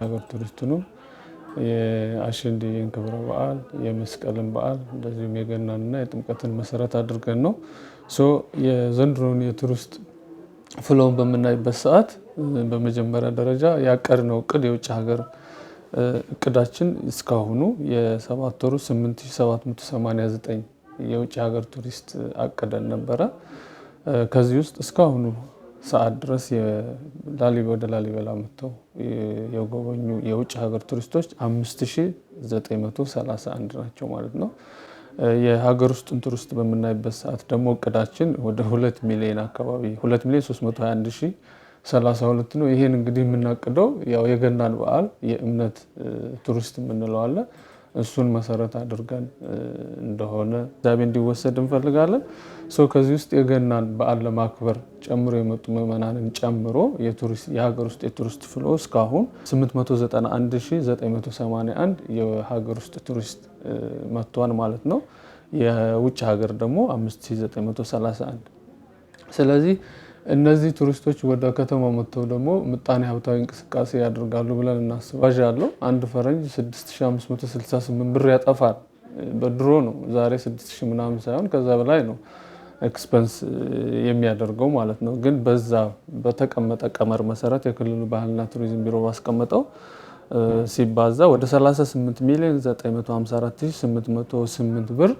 ሀገር ቱሪስቱንም የአሸንድዬን ክብረ በዓል የመስቀልን በዓል እንደዚሁም የገናንና የጥምቀትን መሰረት አድርገን ነው። የዘንድሮውን የቱሪስት ፍሎውን በምናይበት ሰዓት በመጀመሪያ ደረጃ ያቀድነው እቅድ የውጭ ሀገር እቅዳችን እስካሁኑ የ7 ወሩ 8789 የውጭ ሀገር ቱሪስት አቅደን ነበረ። ከዚህ ውስጥ እስካሁኑ ሰዓት ድረስ ወደ ላሊበላ መጥተው የጎበኙ የውጭ ሀገር ቱሪስቶች 5931 ናቸው ማለት ነው። የሀገር ውስጥን ቱሪስት በምናይበት ሰዓት ደግሞ እቅዳችን ወደ 2 ሚሊዮን አካባቢ 2,321,032 ነው። ይሄን እንግዲህ የምናቅደው ያው የገናን በዓል የእምነት ቱሪስት የምንለው አለ እሱን መሰረት አድርገን እንደሆነ ዛቤ እንዲወሰድ እንፈልጋለን። ከዚህ ውስጥ የገናን በዓል ለማክበር ጨምሮ የመጡ ምዕመናንን ጨምሮ የሀገር ውስጥ የቱሪስት ፍሎ እስካሁን 891981 የሀገር ውስጥ ቱሪስት መጥቷል ማለት ነው። የውጭ ሀገር ደግሞ 5931። ስለዚህ እነዚህ ቱሪስቶች ወደ ከተማው መጥተው ደግሞ ምጣኔ ሀብታዊ እንቅስቃሴ ያደርጋሉ ብለን እናስባለን። አንድ ፈረንጅ 6568 ብር ያጠፋል። በድሮ ነው፣ ዛሬ 6000 ምናምን ሳይሆን ከዛ በላይ ነው ኤክስፐንስ የሚያደርገው ማለት ነው። ግን በዛ በተቀመጠ ቀመር መሰረት የክልሉ ባህልና ቱሪዝም ቢሮ ባስቀመጠው ሲባዛ ወደ 38,954,808 ብር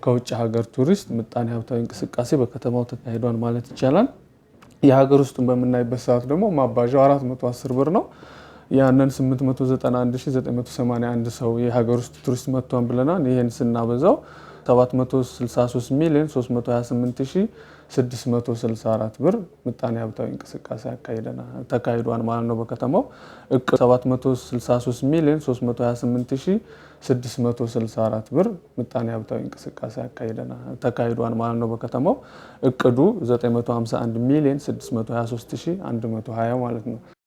ከውጭ ሀገር ቱሪስት ምጣኔ ሀብታዊ እንቅስቃሴ በከተማው ተካሂዷል ማለት ይቻላል። የሀገር ውስጥን በምናይበት ሰዓት ደግሞ ማባዣው 410 ብር ነው። ያንን 891981 ሰው የሀገር ውስጥ ቱሪስት መጥቷል ብለናል። ይሄን ስናበዛው 763,328,664 ብር ምጣኔ ሀብታዊ እንቅስቃሴ ተካሂዷል ማለት ነው በከተማው። 763,328,664 ብር ምጣኔ ሀብታዊ እንቅስቃሴ ተካሂዷል ማለት ነው በከተማው። እቅዱ 951,623,120 ማለት ነው።